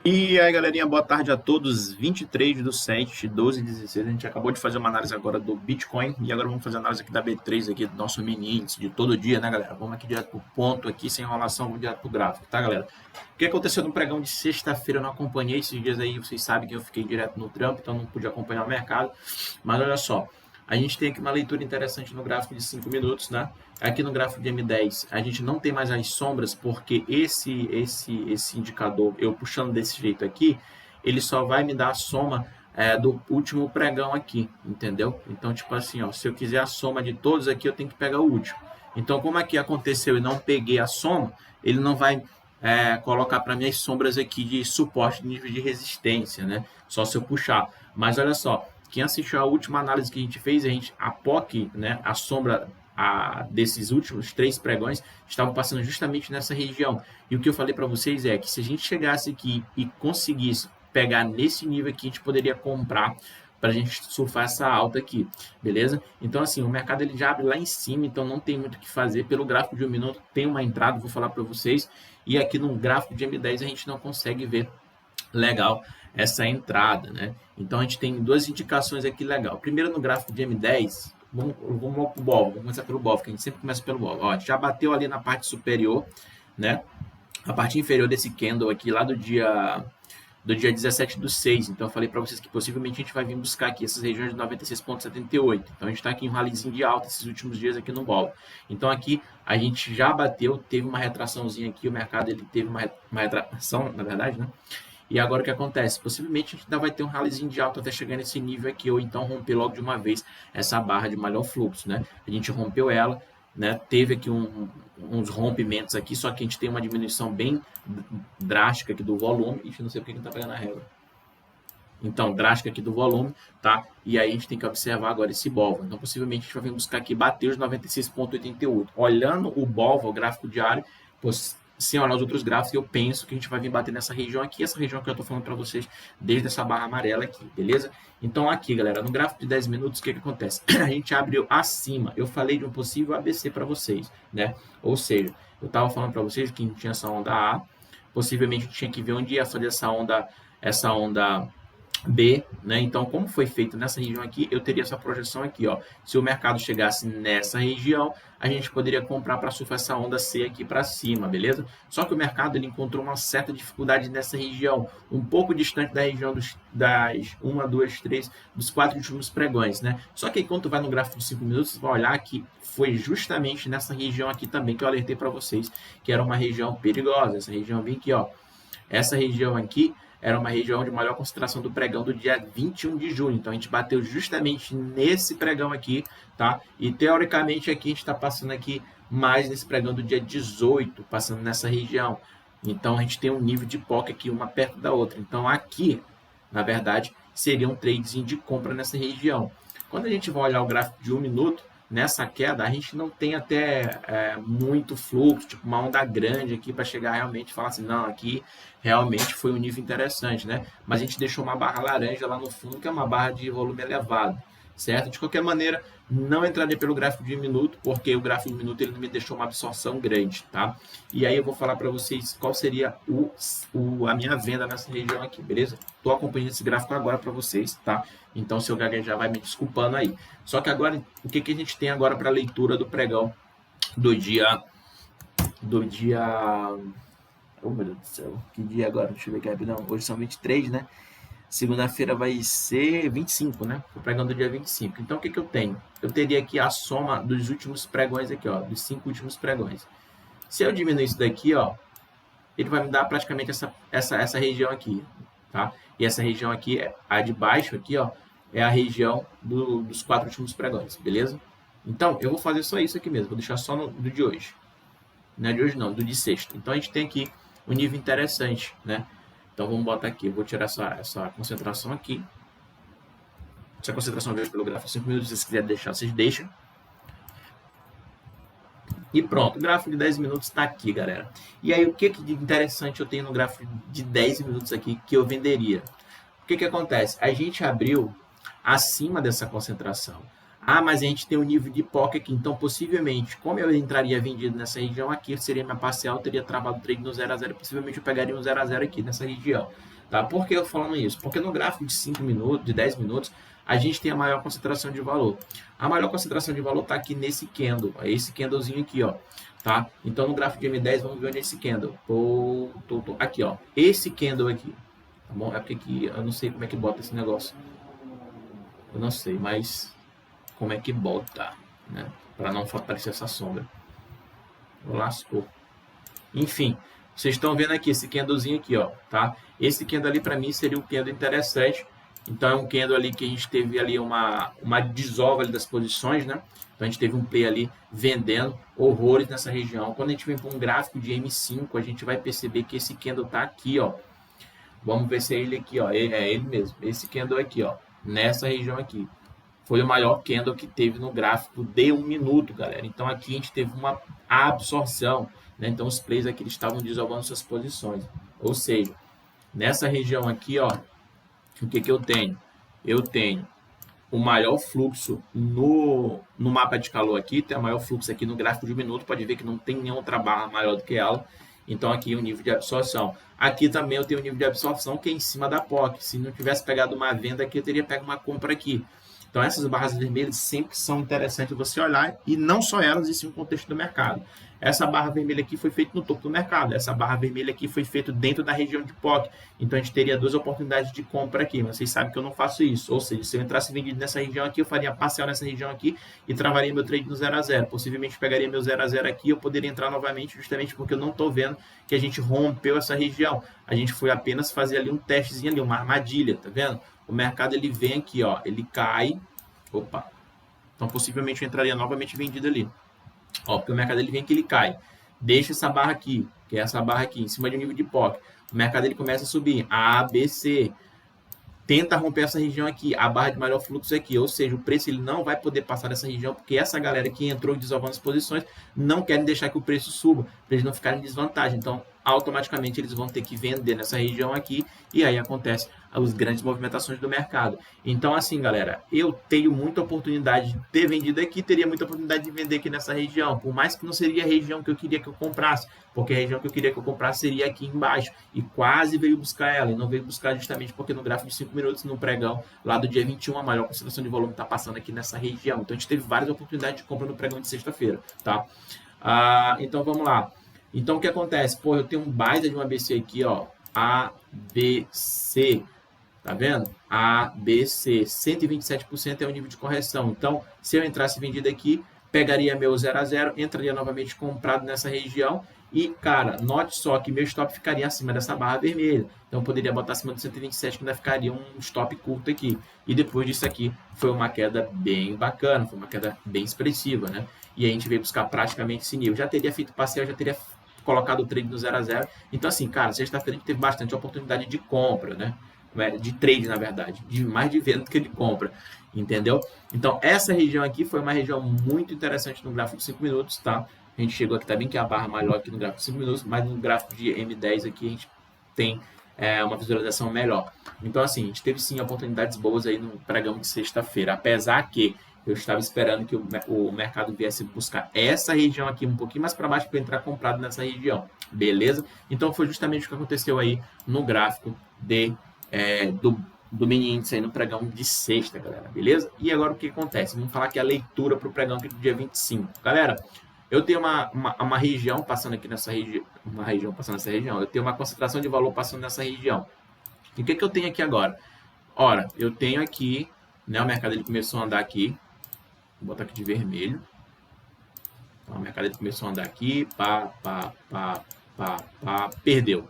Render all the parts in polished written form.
E aí, galerinha, boa tarde a todos. 23/7/12/16. A gente acabou de fazer uma análise agora do Bitcoin e agora vamos fazer a análise aqui da B3, aqui do nosso mini índice de todo dia, né, galera? Vamos aqui direto pro ponto aqui, sem enrolação, vamos direto pro gráfico, tá, galera? O que aconteceu no pregão de sexta-feira? Eu não acompanhei esses dias aí, vocês sabem que eu fiquei direto no trampo, então não pude acompanhar o mercado. Mas olha só, a gente tem aqui uma leitura interessante no gráfico de 5 minutos, né? Aqui no gráfico de M10, a gente não tem mais as sombras, porque esse indicador, eu puxando desse jeito aqui, ele só vai me dar a soma do último pregão aqui, entendeu? Então, tipo assim, ó, se eu quiser a soma de todos aqui, eu tenho que pegar o último. Então, como aqui aconteceu e não peguei a soma, ele não vai colocar para mim as sombras aqui de suporte de nível de resistência, né? Só se eu puxar. Mas olha só, quem assistiu a última análise que a gente fez, a POC, né, a sombra desses últimos 3 pregões, estavam passando justamente nessa região. E o que eu falei para vocês é que se a gente chegasse aqui e conseguisse pegar nesse nível aqui, a gente poderia comprar para a gente surfar essa alta aqui, beleza? Então, assim, o mercado ele já abre lá em cima, então não tem muito o que fazer. Pelo gráfico de 1 minuto tem uma entrada, vou falar para vocês, e aqui no gráfico de M10 a gente não consegue ver legal essa entrada, né? Então a gente tem duas indicações aqui legal. Primeiro no gráfico de M10, vamos pro BOV, vamos começar pelo BOV, que a gente sempre começa pelo BOV. Ó, a gente já bateu ali na parte superior, né? A parte inferior desse candle aqui lá do dia 17/6. Então eu falei para vocês que possivelmente a gente vai vir buscar aqui essas regiões de 96,78. Então a gente está aqui em um rallyzinho de alta esses últimos dias aqui no BOV. Então aqui a gente já bateu, teve uma retraçãozinha aqui, o mercado ele teve uma retração, na verdade, né? E agora o que acontece? Possivelmente a gente ainda vai ter um rallyzinho de alta até chegar nesse nível aqui, ou então romper logo de uma vez essa barra de maior fluxo, né? A gente rompeu ela, né? Teve aqui uns rompimentos aqui, só que a gente tem uma diminuição bem drástica aqui do volume. Ixi, não sei porque que não tá pegando a régua. Então, drástica aqui do volume, tá? E aí a gente tem que observar agora esse BOVA. Então, possivelmente a gente vai vir buscar aqui bater os 96,88. Olhando o BOVA, o gráfico diário, sem olhar os outros gráficos, eu penso que a gente vai vir bater nessa região aqui, essa região que eu estou falando para vocês, desde essa barra amarela aqui, beleza? Então aqui, galera, no gráfico de 10 minutos, o que acontece? A gente abriu acima, eu falei de um possível ABC para vocês, né? Ou seja, eu estava falando para vocês que a gente tinha essa onda A, possivelmente a gente tinha que ver onde ia fazer essa onda B, né? Então, como foi feito nessa região aqui, eu teria essa projeção aqui, ó. Se o mercado chegasse nessa região, a gente poderia comprar para surfar essa onda C aqui para cima, beleza? Só que o mercado ele encontrou uma certa dificuldade nessa região, um pouco distante da região das 1, 2, 3, dos 4 últimos pregões, né? Só que enquanto vai no gráfico de 5 minutos, você vai olhar que foi justamente nessa região aqui também que eu alertei para vocês, que era uma região perigosa, essa região bem aqui, ó. Essa região aqui era uma região de maior concentração do pregão do dia 21 de junho. Então, a gente bateu justamente nesse pregão aqui, tá? E, teoricamente, aqui a gente está passando aqui mais nesse pregão do dia 18, passando nessa região. Então, a gente tem um nível de POC aqui, uma perto da outra. Então, aqui, na verdade, seria um tradezinho de compra nessa região. Quando a gente vai olhar o gráfico de 1 minuto, nessa queda, a gente não tem até muito fluxo, tipo uma onda grande aqui para chegar realmente e falar assim, não, aqui realmente foi um nível interessante, né? Mas a gente deixou uma barra laranja lá no fundo, que é uma barra de volume elevado, certo? De qualquer maneira, não entraria pelo gráfico de 1 minuto, porque o gráfico de 1 minuto ele não me deixou uma absorção grande, tá? E aí eu vou falar para vocês qual seria a minha venda nessa região aqui, beleza? Estou acompanhando esse gráfico agora para vocês, tá? Então, se eu gaguejar, vai me desculpando aí. Só que agora, o que a gente tem agora para a leitura do pregão do dia... Oh, meu Deus do céu. Que dia agora? Deixa eu ver aqui rapidão. Hoje são 23, né? Segunda-feira vai ser 25, né? O pregão do dia 25. Então, o que eu tenho? Eu teria aqui a soma dos últimos pregões aqui, ó. Dos 5 últimos pregões. Se eu diminuir isso daqui, ó, ele vai me dar praticamente essa região aqui, tá? E essa região aqui, a de baixo aqui, ó, é a região dos 4 últimos pregões, beleza? Então, eu vou fazer só isso aqui mesmo, vou deixar só do de hoje. Não é de hoje não, do de sexta. Então, a gente tem aqui um nível interessante, né? Então, vamos botar aqui, eu vou tirar essa concentração aqui. Essa concentração veio pelo gráfico 5 minutos, se vocês quiserem deixar, vocês deixam. E pronto, o gráfico de 10 minutos está aqui, galera. E aí, o que de interessante eu tenho no gráfico de 10 minutos aqui que eu venderia? O que acontece? A gente abriu acima dessa concentração. Ah, mas a gente tem o nível de POC aqui, então possivelmente, como eu entraria vendido nessa região aqui, seria minha parcial, teria travado o trade no 0 a 0, possivelmente eu pegaria um 0 a 0 aqui nessa região, tá? Por que eu falando isso? Porque no gráfico de 5 minutos, de 10 minutos, a gente tem a maior concentração de valor. A maior concentração de valor está aqui nesse candle, esse candlezinho aqui, ó, tá? Então no gráfico de M10, vamos ver onde é esse candle. Aqui, ó, esse candle aqui, tá bom? É porque aqui eu não sei como é que bota esse negócio. Eu não sei, mas como é que bota, né? Para não fortalecer essa sombra. Lascou. Enfim, vocês estão vendo aqui esse candlezinho aqui, ó, tá? Esse candle ali para mim seria um candle interessante. Então é um candle ali que a gente teve ali uma desova ali das posições, né? Então a gente teve um play ali vendendo horrores nessa região. Quando a gente vem para um gráfico de M5, a gente vai perceber que esse candle tá aqui, ó. Vamos ver se é ele aqui, ó. É ele mesmo. Esse candle aqui, ó, nessa região aqui. Foi o maior candle que teve no gráfico de 1 minuto, galera. Então aqui a gente teve uma absorção, né? Então os players aqui estavam desovando suas posições. Ou seja, nessa região aqui, ó, o que eu tenho? Eu tenho o maior fluxo no mapa de calor aqui, tem o maior fluxo aqui no gráfico de 1 minuto, pode ver que não tem nenhuma outra barra maior do que ela. Então aqui o nível de absorção. Aqui também eu tenho o nível de absorção que é em cima da POC. Se não tivesse pegado uma venda aqui, eu teria pego uma compra aqui. Então, essas barras vermelhas sempre são interessantes você olhar, e não só elas, e sim o contexto do mercado. Essa barra vermelha aqui foi feita no topo do mercado, essa barra vermelha aqui foi feita dentro da região de POC. Então, a gente teria duas oportunidades de compra aqui, mas vocês sabem que eu não faço isso. Ou seja, se eu entrasse vendido nessa região aqui, eu faria parcial nessa região aqui e travaria meu trade no 0 a 0. Possivelmente pegaria meu 0 a 0 aqui, eu poderia entrar novamente, justamente porque eu não estou vendo que a gente rompeu essa região. A gente foi apenas fazer ali um testezinho ali, uma armadilha, tá vendo? O mercado ele vem aqui, ó, ele cai. Opa! Então possivelmente eu entraria novamente vendido ali. Ó, porque o mercado ele vem aqui, ele cai. Deixa essa barra aqui, que é essa barra aqui, em cima de um nível de POC. O mercado ele começa a subir. A, B, C. Tenta romper essa região aqui, a barra de maior fluxo aqui, ou seja, o preço ele não vai poder passar dessa região, porque essa galera que entrou desovando as posições não querem deixar que o preço suba, para eles não ficarem em desvantagem. Então, automaticamente eles vão ter que vender nessa região aqui, e aí acontece as grandes movimentações do mercado. Então, assim, galera, eu tenho muita oportunidade de ter vendido aqui, teria muita oportunidade de vender aqui nessa região, por mais que não seria a região que eu queria que eu comprasse, porque a região que eu queria que eu comprasse seria aqui embaixo, e quase veio buscar ela, e não veio buscar justamente porque no gráfico de 5 minutos, no pregão, lá do dia 21, a maior concentração de volume está passando aqui nessa região. Então, a gente teve várias oportunidades de compra no pregão de sexta-feira, tá? Então, vamos lá. Então, o que acontece? Pô, eu tenho um baita de uma ABC aqui, ó, ABC, tá vendo? ABC, 127% é o nível de correção. Então, se eu entrasse vendido aqui, pegaria meu 0 a 0, entraria novamente comprado nessa região e, cara, note só que meu stop ficaria acima dessa barra vermelha. Então, eu poderia botar acima do 127, que ainda ficaria um stop curto aqui. E depois disso aqui, foi uma queda bem bacana, foi uma queda bem expressiva, né? E a gente veio buscar praticamente esse nível. Já teria feito parcial, já teria colocado o trade no 0 a 0. Então, assim, cara, sexta-feira a gente teve bastante oportunidade de compra, né? De trade, na verdade, mais de venda do que de compra, entendeu? Então, essa região aqui foi uma região muito interessante no gráfico de 5 minutos, tá? A gente chegou aqui, tá bem que a barra maior aqui no gráfico de 5 minutos, mas no gráfico de M10 aqui a gente tem uma visualização melhor. Então, assim, a gente teve sim oportunidades boas aí no pregão de sexta-feira, apesar que eu estava esperando que o mercado viesse buscar essa região aqui um pouquinho mais para baixo para entrar comprado nessa região, beleza? Então, foi justamente o que aconteceu aí no gráfico do mini índice aí no pregão de sexta, galera, beleza? E agora o que acontece? Vamos falar aqui a leitura para o pregão aqui do dia 25. Galera, eu tenho uma região passando aqui nessa região, eu tenho uma concentração de valor passando nessa região. E o que eu tenho aqui agora? Ora, eu tenho aqui, né, o mercado ele começou a andar aqui, vou botar aqui de vermelho. Então, o mercado ele começou a andar aqui, perdeu.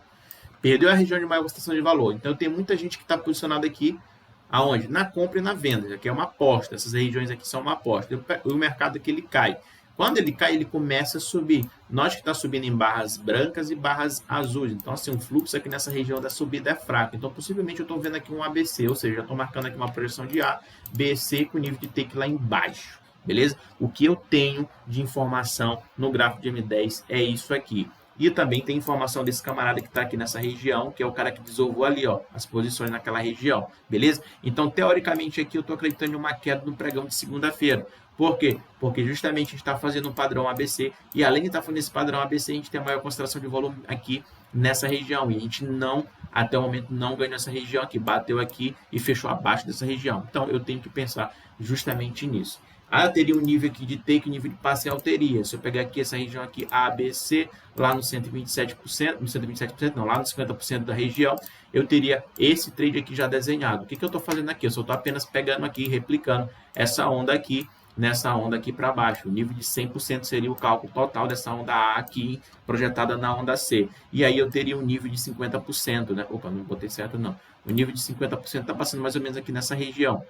Perdeu a região de maior concentração de valor. Então, eu tenho muita gente que está posicionada aqui, aonde? Na compra e na venda. Aqui é uma aposta. Essas regiões aqui são uma aposta. O mercado aqui, ele cai. Quando ele cai, ele começa a subir. Nós que está subindo em barras brancas e barras azuis. Então, assim, o fluxo aqui nessa região da subida é fraco. Então, possivelmente, eu estou vendo aqui um ABC, ou seja, eu estou marcando aqui uma projeção de A, B, C, com nível de take lá embaixo. Beleza? O que eu tenho de informação no gráfico de M10 é isso aqui. E também tem informação desse camarada que está aqui nessa região, que é o cara que desovou ali, ó, as posições naquela região, beleza? Então, teoricamente, aqui eu estou acreditando em uma queda no pregão de segunda-feira. Por quê? Porque justamente a gente está fazendo um padrão ABC e além de estar fazendo esse padrão ABC, a gente tem a maior concentração de volume aqui nessa região e a gente não, até o momento, não ganhou essa região aqui, bateu aqui e fechou abaixo dessa região. Então, eu tenho que pensar justamente nisso. Ah, eu teria um nível aqui de take, nível de parcial teria. Se eu pegar aqui essa região aqui ABC, lá no 127%, no 127% não, lá no 50% da região, eu teria esse trade aqui já desenhado. O que eu estou fazendo aqui? Eu só estou apenas pegando aqui e replicando essa onda aqui, nessa onda aqui para baixo. O nível de 100% seria o cálculo total dessa onda A aqui, projetada na onda C. E aí eu teria um nível de 50%, né? Opa, não botei certo não. O nível de 50% está passando mais ou menos aqui nessa região,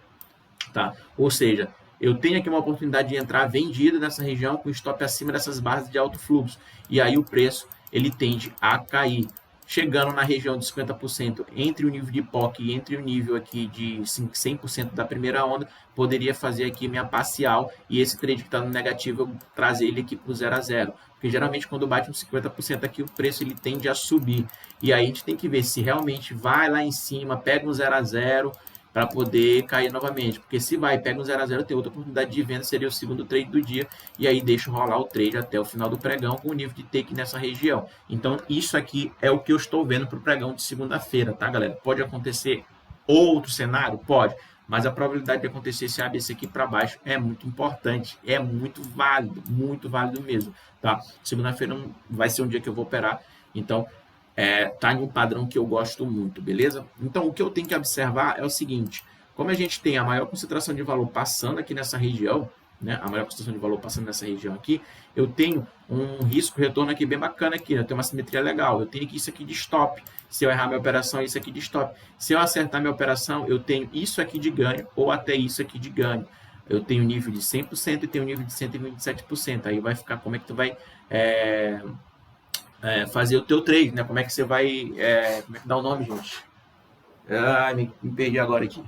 tá? Ou seja, eu tenho aqui uma oportunidade de entrar vendida nessa região com stop acima dessas barras de alto fluxo. E aí o preço, ele tende a cair. Chegando na região de 50% entre o nível de POC e entre o nível aqui de 100% da primeira onda, poderia fazer aqui minha parcial e esse trade que está no negativo, eu trazer ele aqui para o 0 a 0. Porque geralmente quando bate uns 50% aqui, o preço ele tende a subir. E aí a gente tem que ver se realmente vai lá em cima, pega um 0 a 0 para poder cair novamente. Porque se vai, pega um 0 a 0, tem outra oportunidade de venda, seria o segundo trade do dia, e aí deixa rolar o trade até o final do pregão com o nível de take nessa região. Então, isso aqui é o que eu estou vendo para o pregão de segunda-feira, tá, galera? Pode acontecer outro cenário? Pode. Mas a probabilidade de acontecer esse ABC aqui para baixo é muito importante, é muito válido mesmo, tá? Segunda-feira vai ser um dia que eu vou operar, então tá em um padrão que eu gosto muito, beleza? Então, o que eu tenho que observar é o seguinte, como a gente tem a maior concentração de valor passando aqui nessa região, né? A maior concentração de valor passando nessa região aqui, eu tenho um risco retorno aqui bem bacana aqui, né? Eu tenho uma simetria legal, eu tenho aqui isso aqui de stop, se eu errar minha operação, isso aqui de stop. Se eu acertar minha operação, eu tenho isso aqui de ganho ou até isso aqui de ganho. Eu tenho nível de 100% e tenho nível de 127%. Aí vai ficar como é que tu vai fazer o teu trade, né? Como é que você vai... como é que dá o nome, gente? Me perdi agora aqui.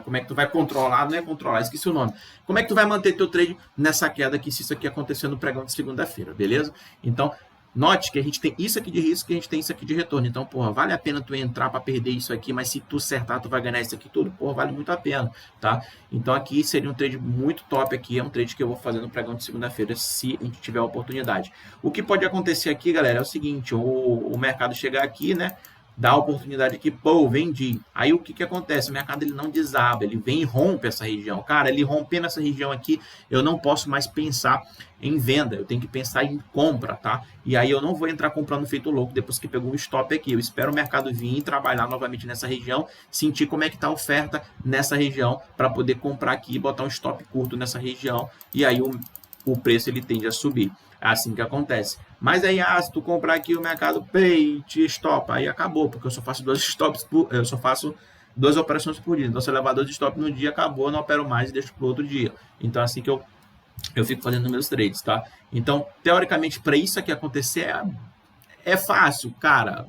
Como é que tu vai controlar? Não é controlar, esqueci o nome. Como é que tu vai manter teu trade nessa queda aqui, se isso aqui acontecer no pregão de segunda-feira, beleza? Então, note que a gente tem isso aqui de risco e a gente tem isso aqui de retorno. Então, porra, vale a pena tu entrar para perder isso aqui, mas se tu acertar, tu vai ganhar isso aqui tudo. Porra, vale muito a pena, tá? Então, aqui seria um trade muito top aqui. É um trade que eu vou fazer no pregão de segunda-feira, se a gente tiver a oportunidade. O que pode acontecer aqui, galera, é o seguinte. O mercado chegar aqui, né? Dá a oportunidade aqui, pô, vendi. Aí o que acontece? O mercado ele não desaba, ele vem e rompe essa região. Cara, ele rompendo essa região aqui, eu não posso mais pensar em venda, eu tenho que pensar em compra, tá? E aí eu não vou entrar comprando feito louco depois que pegou um stop aqui. Eu espero o mercado vir e trabalhar novamente nessa região, sentir como é que tá a oferta nessa região para poder comprar aqui e botar um stop curto nessa região. E aí o preço ele tende a subir. É assim que acontece. Mas aí, se tu comprar aqui o mercado pay, te stop, aí acabou, porque eu só faço eu só faço 2 operações por dia. Então, se eu levar 2 stops no dia, acabou, eu não opero mais e deixo para o outro dia. Então, assim que eu fico fazendo meus trades, tá? Então, teoricamente, para isso aqui acontecer, é fácil, cara.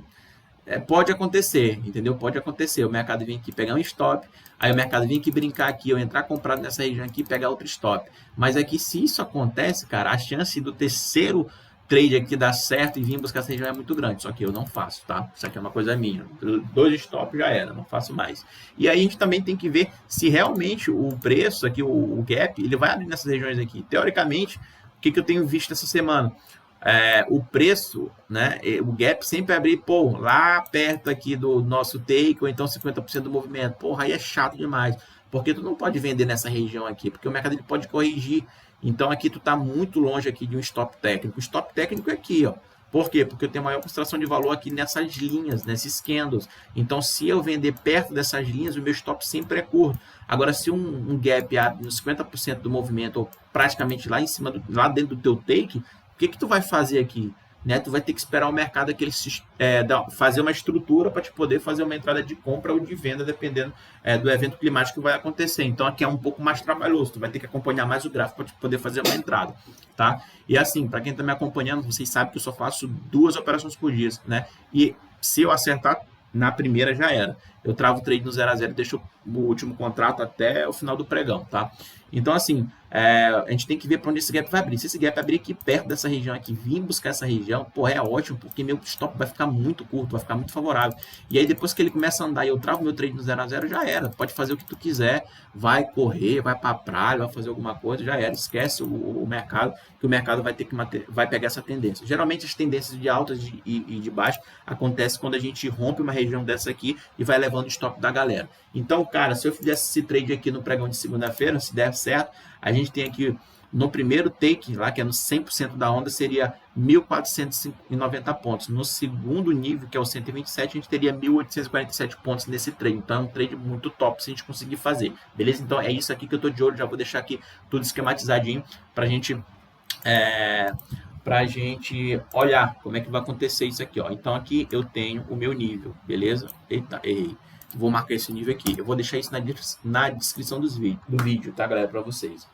Pode acontecer, entendeu? Pode acontecer. O mercado vem aqui pegar um stop, aí o mercado vem aqui brincar aqui, eu entrar comprado nessa região aqui e pegar outro stop. Mas aqui, se isso acontece, cara, a chance do terceiro trade aqui dar certo e vir buscar essa região é muito grande. Só que eu não faço, tá? Isso aqui é uma coisa minha. 2 stops já era, não faço mais. E aí a gente também tem que ver se realmente o preço aqui, o gap, ele vai abrir nessas regiões aqui. Teoricamente, o que eu tenho visto essa semana? O preço, né, o gap sempre abrir, pô, lá perto aqui do nosso take, ou então 50% do movimento. Porra, aí é chato demais, porque tu não pode vender nessa região aqui, porque o mercado ele pode corrigir. Então aqui tu tá muito longe aqui de um stop técnico. O stop técnico é aqui, ó. Por quê? Porque eu tenho maior concentração de valor aqui nessas linhas, nesses candles. Então, se eu vender perto dessas linhas, o meu stop sempre é curto. Agora, se um gap abre nos 50% do movimento, ou praticamente lá em cima, lá dentro do teu take, o que tu vai fazer aqui? Né? Tu vai ter que esperar o mercado aqui, fazer uma estrutura para te poder fazer uma entrada de compra ou de venda, dependendo do evento climático que vai acontecer. Então, aqui é um pouco mais trabalhoso. Tu vai ter que acompanhar mais o gráfico para te poder fazer uma entrada, tá? E assim, para quem está me acompanhando, vocês sabem que eu só faço 2 operações por dia, né? E se eu acertar na primeira, já era. eu travo o trade no 0 a 0 e deixo o último contrato até o final do pregão, tá? Então, assim, a gente tem que ver para onde esse gap vai abrir. Se esse gap abrir aqui perto dessa região aqui, vir buscar essa região, pô, é ótimo, porque meu stop vai ficar muito curto, vai ficar muito favorável. E aí, depois que ele começa a andar e eu travo meu trade no 0 a 0, já era. Pode fazer o que tu quiser, vai correr, vai para a praia, vai fazer alguma coisa, já era. Esquece o mercado, que o mercado vai ter que vai pegar essa tendência. Geralmente, as tendências de altas e de baixo acontecem quando a gente rompe uma região dessa aqui e vai levando o stop da galera. Então, cara, se eu fizesse esse trade aqui no pregão de segunda-feira, se der certo, a gente tem aqui no primeiro take, lá que é no 100% da onda, seria 1.490 pontos. No segundo nível, que é o 127, a gente teria 1.847 pontos nesse trade. Então, é um trade muito top se a gente conseguir fazer. Beleza? Então, é isso aqui que eu tô de olho. Já vou deixar aqui tudo esquematizadinho para a gente olhar como é que vai acontecer isso aqui, ó. Então, aqui eu tenho o meu nível, beleza? Eita, errei. Vou marcar esse nível aqui. Eu vou deixar isso na descrição do vídeo, tá, galera? Para vocês.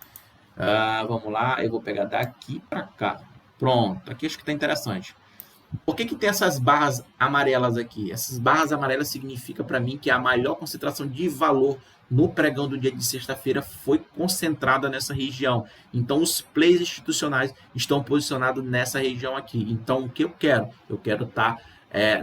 Vamos lá. Eu vou pegar daqui para cá. Pronto. Aqui acho que tá interessante. Por que tem essas barras amarelas aqui? Essas barras amarelas significa para mim que a maior concentração de valor no pregão do dia de sexta-feira foi concentrada nessa região. Então, os players institucionais estão posicionados nessa região aqui. Então, o que eu quero? Eu quero estar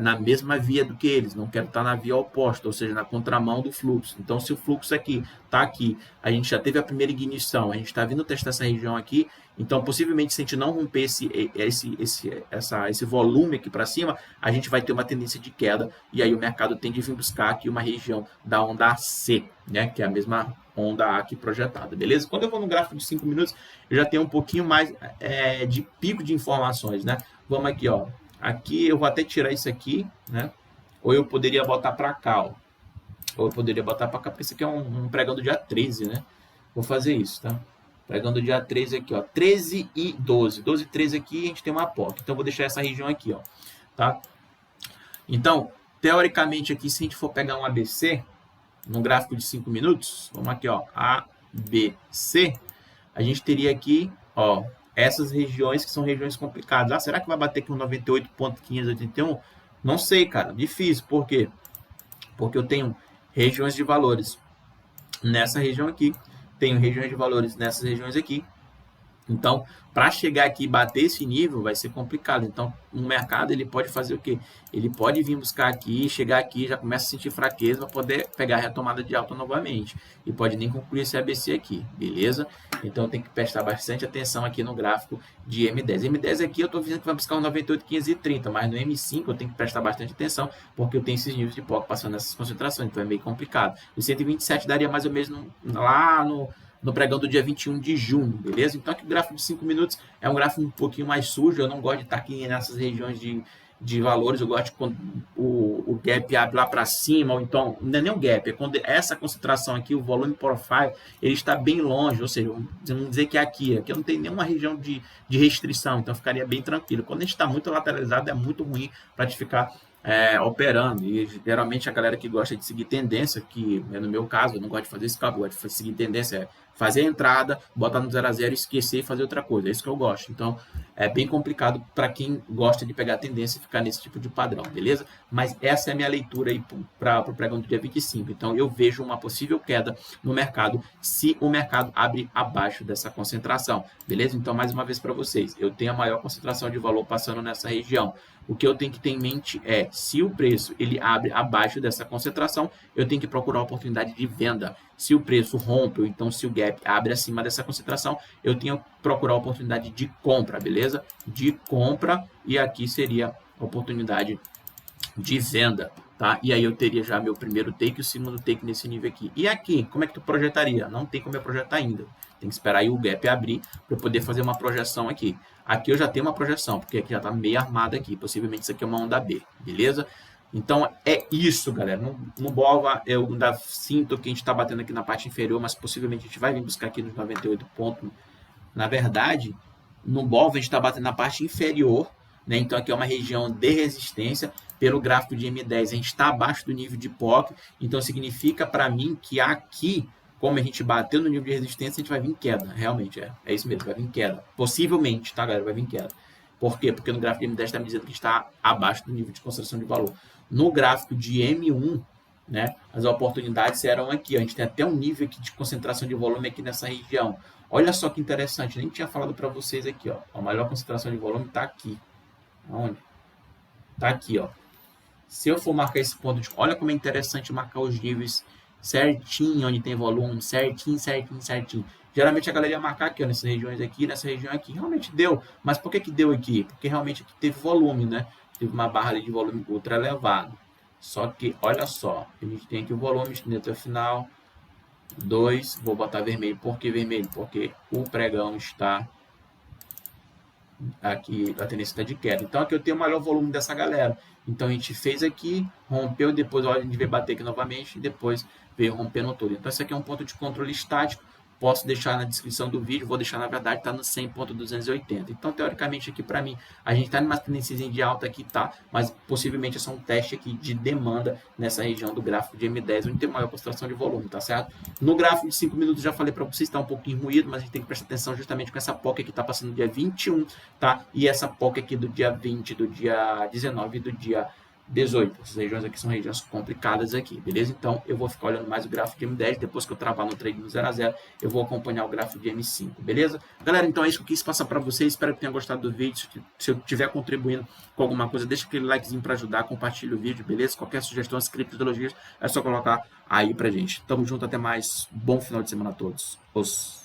na mesma via do que eles, não quero estar na via oposta, ou seja, na contramão do fluxo. Então, se o fluxo aqui está aqui, a gente já teve a primeira ignição, a gente está vindo testar essa região aqui, então, possivelmente, se a gente não romper esse volume aqui para cima, a gente vai ter uma tendência de queda, e aí o mercado tende a vir buscar aqui uma região da onda C, né, que é a mesma onda A aqui projetada, beleza? Quando eu vou no gráfico de 5 minutos, eu já tenho um pouquinho mais de pico de informações, né? Vamos aqui, ó. Aqui eu vou até tirar isso aqui, né? Ou eu poderia botar para cá, ó. Ou eu poderia botar para cá, porque isso aqui é um pregão do dia 13, né? Vou fazer isso, tá? Pregão do dia 13 aqui, ó. 13 e 12. 12 e 13 aqui, a gente tem uma POC. Então, eu vou deixar essa região aqui, ó. Tá? Então, teoricamente aqui, se a gente for pegar um ABC, no gráfico de 5 minutos, vamos aqui, ó. ABC, a gente teria aqui, ó, essas regiões que são regiões complicadas. Será que vai bater com 98.581? Não sei, cara. Difícil. Por quê? Porque eu tenho regiões de valores nessa região aqui. Tenho regiões de valores nessas regiões aqui. Então, para chegar aqui e bater esse nível, vai ser complicado. Então, o mercado ele pode fazer o quê? Ele pode vir buscar aqui, chegar aqui, já começa a sentir fraqueza para poder pegar a retomada de alta novamente. E pode nem concluir esse ABC aqui, beleza? Então, tem que prestar bastante atenção aqui no gráfico de M10. M10 aqui eu estou vendo que vai buscar um 98.530, mas no M5 eu tenho que prestar bastante atenção, porque eu tenho esses níveis de POC passando nessas concentrações, então é meio complicado. O 127 daria mais ou menos lá no pregão do dia 21 de junho, beleza? Então, aqui o gráfico de 5 minutos é um gráfico um pouquinho mais sujo, eu não gosto de estar aqui nessas regiões de valores, eu gosto de quando o gap abre lá para cima, ou então, não é nem um gap, é quando essa concentração aqui, o volume profile, ele está bem longe, ou seja, vamos dizer que aqui não tem nenhuma região de restrição, então ficaria bem tranquilo. Quando a gente está muito lateralizado, é muito ruim para te ficar operando, e geralmente a galera que gosta de seguir tendência, que no meu caso, eu não gosto de fazer isso, eu gosto de seguir tendência, fazer a entrada, botar no 0 a 0, esquecer e fazer outra coisa, é isso que eu gosto. Então, é bem complicado para quem gosta de pegar a tendência e ficar nesse tipo de padrão, beleza? Mas essa é a minha leitura aí para o pregão do dia 25. Então, eu vejo uma possível queda no mercado se o mercado abre abaixo dessa concentração, beleza? Então, mais uma vez para vocês, eu tenho a maior concentração de valor passando nessa região. O que eu tenho que ter em mente é, se o preço ele abre abaixo dessa concentração, eu tenho que procurar a oportunidade de venda. Se o preço rompe, ou então se o gap abre acima dessa concentração, eu tenho que procurar a oportunidade de compra, beleza? De compra, e aqui seria a oportunidade de venda, tá? E aí eu teria já meu primeiro take e o segundo take nesse nível aqui. E aqui, como é que tu projetaria? Não tem como eu projetar ainda. Tem que esperar aí o gap abrir para eu poder fazer uma projeção aqui. Aqui eu já tenho uma projeção, porque aqui já está meio armada aqui. Possivelmente isso aqui é uma onda B, beleza? Então é isso, galera. No BOVA eu ainda sinto que a gente está batendo aqui na parte inferior, mas possivelmente a gente vai vir buscar aqui nos 98 pontos. Na verdade, no BOVA a gente está batendo na parte inferior, né? Então aqui é uma região de resistência. Pelo gráfico de M10 a gente está abaixo do nível de POC, então significa para mim que aqui, como a gente bateu no nível de resistência, a gente vai vir em queda. Realmente, é isso mesmo, vai vir em queda. Possivelmente, tá, galera? Vai vir em queda. Por quê? Porque no gráfico de M10 está me dizendo que está abaixo do nível de concentração de valor. No gráfico de M1, né? As oportunidades eram aqui, ó. A gente tem até um nível aqui de concentração de volume aqui nessa região. Olha só que interessante, nem tinha falado para vocês aqui, ó. A maior concentração de volume está aqui. Onde? Está aqui, ó. Se eu for marcar esse ponto de... Olha como é interessante marcar os níveis certinho, onde tem volume, certinho, certinho, certinho. Geralmente a galera ia marcar aqui, ó, nessas regiões aqui, nessa região aqui. Realmente deu. Mas por que que deu aqui? Porque realmente aqui teve volume, né? Teve uma barra ali de volume ultra elevado. Só que, olha só, a gente tem aqui o volume estendendo até o final. 2, vou botar vermelho. Por que vermelho? Porque o pregão está aqui, a tendência está de queda. Então aqui eu tenho o maior volume dessa galera. Então a gente fez aqui, rompeu, depois a gente veio bater aqui novamente e depois veio rompendo tudo. Então esse aqui é um ponto de controle estático. Posso deixar na descrição do vídeo, vou deixar na verdade, está no 100.280. Então teoricamente aqui para mim, a gente está numa tendência de alta aqui, tá? Mas possivelmente é só um teste aqui de demanda nessa região do gráfico de M10, onde tem maior concentração de volume, tá certo? No gráfico de 5 minutos já falei para vocês, está um pouquinho ruído, mas a gente tem que prestar atenção justamente com essa POC que está passando no dia 21, tá? E essa POC aqui do dia 20, do dia 19 e do dia 18. Essas regiões aqui são regiões complicadas aqui, beleza? Então, eu vou ficar olhando mais o gráfico de M10, depois que eu travar no trade no 0 a 0, eu vou acompanhar o gráfico de M5, beleza? Galera, então é isso que eu quis passar para vocês, espero que tenham gostado do vídeo. Se eu estiver contribuindo com alguma coisa, deixa aquele likezinho para ajudar, compartilha o vídeo, beleza? Qualquer sugestão, criptozoologias, é só colocar aí pra gente. Tamo junto, até mais, bom final de semana a todos. Os